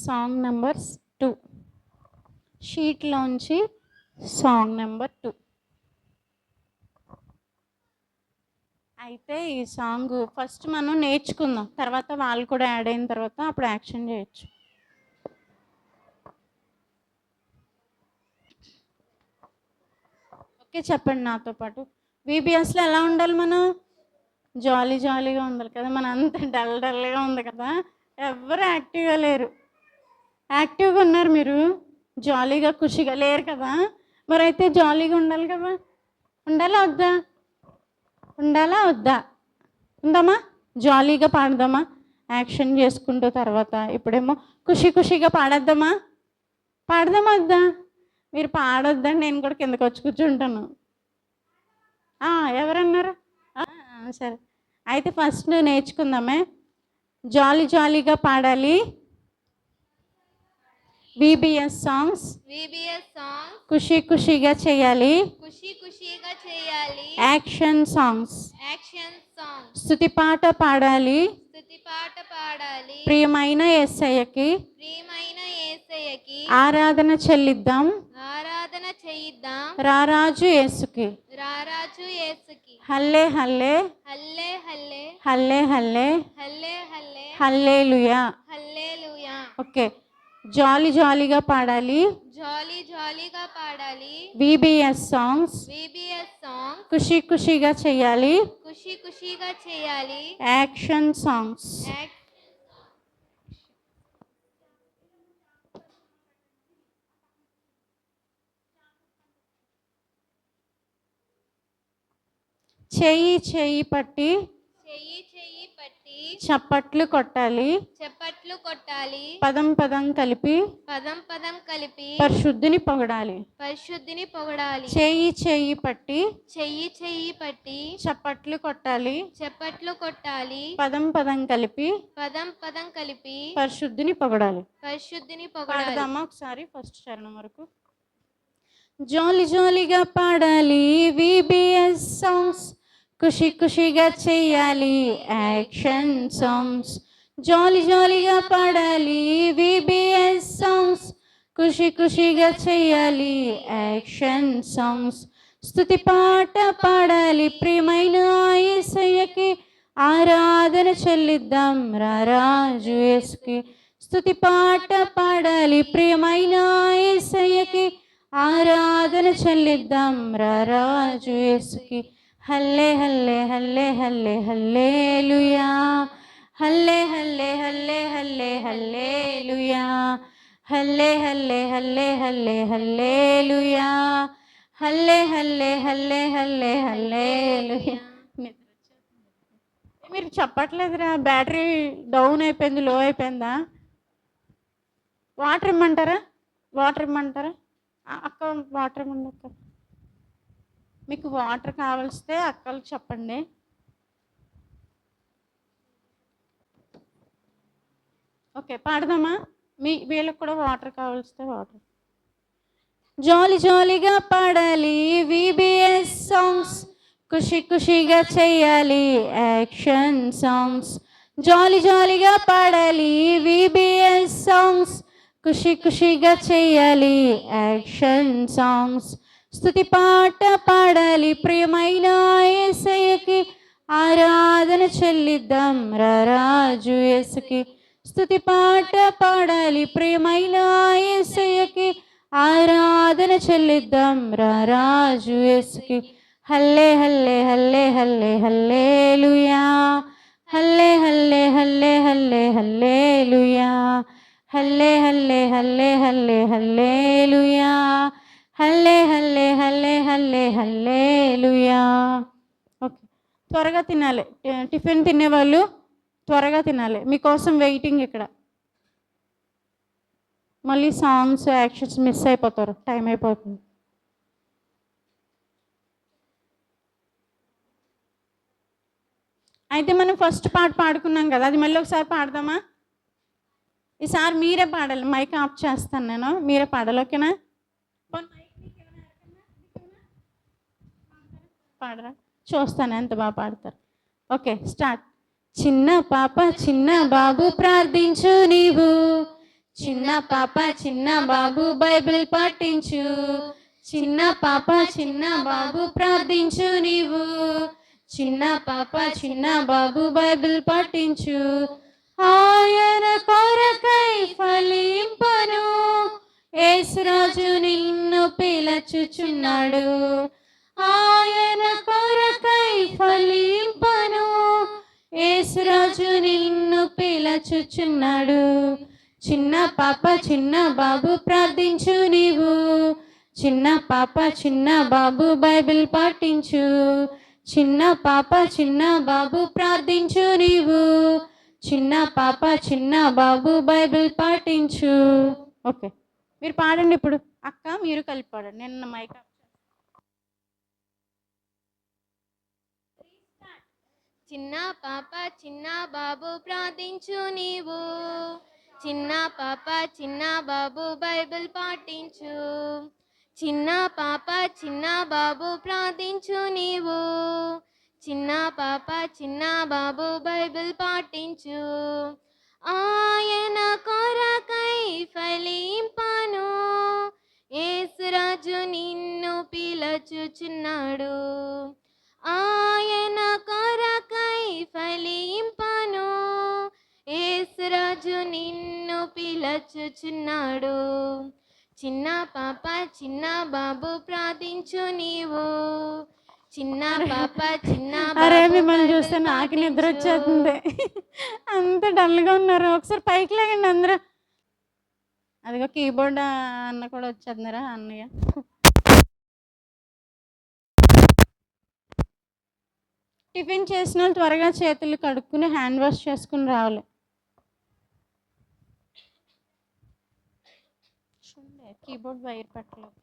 Song number 2 షీట్లోంచి song number 2. అయితే ఈ సాంగ్ ఫస్ట్ మనం నేర్చుకుందాం, తర్వాత వాళ్ళు కూడా యాడ్ అయిన తర్వాత అప్పుడు యాక్షన్ చేయొచ్చు. ఓకే, చెప్పండి నాతో పాటు. VBSలో ఎలా ఉండాలి? మనం జాలీగా ఉండాలి కదా. మన అంత డల్గా ఉంది కదా, ఎవరు యాక్టివ్గా లేరు. యాక్టివ్గా ఉన్నారు మీరు, జాలీగా ఖుషిగా లేరు కదా. మరి అయితే జాలీగా ఉండాలి కదా. ఉండాలా వద్దా? ఉందామా? జాలీగా పాడదామా యాక్షన్ చేసుకుంటూ? తర్వాత ఇప్పుడేమో ఖుషిగా పాడేద్దామా వద్దా? మీరు పాడొద్దని నేను కూడా కిందకు వచ్చి కూర్చుంటాను. ఎవరన్నారు? సరే, అయితే ఫస్ట్ నేర్చుకుందామే. జాలీగా పాడాలి. VBS సాంగ్స్ ఖుషిగా చేయాలి. యాక్షన్ సాంగ్స్ స్తుతి పాట పాడాలి. ప్రియమైన యేసయ్యకి ఆరాధన చెల్లిద్దాం. రారాజు యేసుకి హల్లే హల్లే హల్లెలూయా. ఓకే, జాలీగా పాడాలి. VBS సాంగ్స్ ఖుషిగా చేయాలి. యాక్షన్ సాంగ్స్ చెయ్యి పట్టి చప్పట్లు కొట్టాలి. పదం కలిపి పరిశుద్ధిని పొగడాలి. చెయ్యి పట్టి చప్పట్లు కొట్టాలి. పదం కలిపి పరిశుద్ధిని పొగడాలి. పాడదామా ఒకసారి ఫస్ట్ చరణం వరకు? జాలీగా పాడాలి. VBS సాంగ్స్ ఖుషిగా చేయాలి. యాక్షన్ సాంగ్స్ జాలీగా పాడాలి. VBS సాంగ్స్ ఖుషిగా చేయాలి. యాక్షన్ సాంగ్స్ స్తుతి పాట పాడాలి. ప్రియమైన యేసయ్యకి ఆరాధన చెల్లిద్దాం. రారాజు యేసుకి స్తుతి పాట పాడాలి. ప్రియమైన యేసయ్యకి ఆరాధన చెల్లిద్దాం. రారాజు యేసుకి హల్లే హల్లెలూయా. హల్లే హల్లెలూయా. హల్లే హల్లెలూయా. హల్లే హల్లెలూయా. మీరు చెప్పట్లేదురా, బ్యాటరీ డౌన్ అయిపోయింది, లో అయిపోయిందా? వాటర్ ఇమ్మంటారా? అక్క వాటర్ ఇవ్వండి అక్క. మీకు వాటర్ కావలిస్తే అక్కలు చెప్పండి. ఓకే, పాడదామా? వీళ్ళకి కూడా వాటర్ కావలిస్తే వాటర్. జాలీగా పాడాలి. VBS సాంగ్స్ ఖుషిగా చేయాలి. యాక్షన్ సాంగ్స్ జాలీగా పాడాలి. VBS సాంగ్స్ ఖుషిగా చేయాలి. యాక్షన్ సాంగ్స్ స్తుతి పాట పాడాలి. ప్రియమైన యేసయ్యకి ఆరాధన చెల్లిద్దాం. రారాజు యేసుకి స్తుతి పాట పాడాలి. ప్రియమైన యేసయ్యకి ఆరాధన చెల్లిద్దాం. రారాజు యేసుకి హల్లే హల్లెలూయా. హల్లే హల్లెలూయా. హల్లే హల్లెలూయా. హల్లే హల్లెలూయా. ఓకే, త్వరగా తినాలి. టిఫిన్ తినేవాళ్ళు త్వరగా తినాలి, మీకోసం వెయిటింగ్ ఇక్కడ. మళ్ళీ సాంగ్స్ యాక్షన్స్ మిస్ అయిపోతారు, టైం అయిపోతుంది. అయితే మనం ఫస్ట్ పాట పాడుకున్నాం కదా, అది మళ్ళీ ఒకసారి పాడదామా? ఈసారి మీరే పాడాలి. మైక్ ఆఫ్ చేస్తాను నేను, మీరే పాడాలి. ఓకేనా? పాడరా, చూస్తాను ఎంత బాగా పాడతారు. Okay, start. చిన్న పాప చిన్న బాబు ప్రార్థించు నీవు, చిన్న పాప చిన్న బాబు బైబిల్ పఠించు, చిన్న పాప చిన్న బాబు ప్రార్థించు నీవు, చిన్న పాప చిన్న బాబు బైబిల్ పఠించు. ఆయన కొరకై ఫలింపను, యేసురాజు నిన్ను పిలచుచున్నాడు. ఆయన కొరకై ఫలింపను, యేసురాజు నిన్ను పిలచుచున్నాడు. చిన్న పాప చిన్న బాబు ప్రార్థించు నీవు, చిన్న పాప చిన్న బాబు బైబిల్ పఠించు, చిన్న పాప చిన్న బాబు ప్రార్థించు నీవు, చిన్న పాప చిన్న బాబు బైబిల్ పఠించు. ఓకే, మీరు పాడండి ఇప్పుడు. అక్క మీరు కలిపి పాడండి. నేను మైక్. చిన్న పాప చిన్న బాబు ప్రార్థించు నీవు, చిన్న పాప చిన్న బాబు బైబిల్ పాటించు, చిన్న పాప చిన్న బాబు ప్రార్థించు నీవు, చిన్న పాప చిన్న బాబు బైబిల్ పాటించు. ఆయన కొరకై ఫలింపను, యేసురాజు నిన్ను పిలచుచున్నాడు. ఆయన కొరకై ఫలింపను, యేసురాజు నిన్ను పిలచుచున్నాడు. చిన్న పాప చిన్న బాబు ప్రార్థించు నీవు, చిన్న పాప చిన్న అరే మిమ్మల్ని చూస్తే నాకు నిద్ర వచ్చేస్తుంది. అంత డల్గా ఉన్నారు. ఒకసారి పైకి లేకండి అందరూ. అదిగో కీబోర్డ్ అన్న కూడా వచ్చేస్తున్నారా అన్నయ్య. టిఫిన్ చేసిన వాళ్ళు త్వరగా చేతులు కడుక్కుని హ్యాండ్ వాష్ చేసుకుని రావాలి. కీబోర్డ్ వైర్ పెట్టలేదు.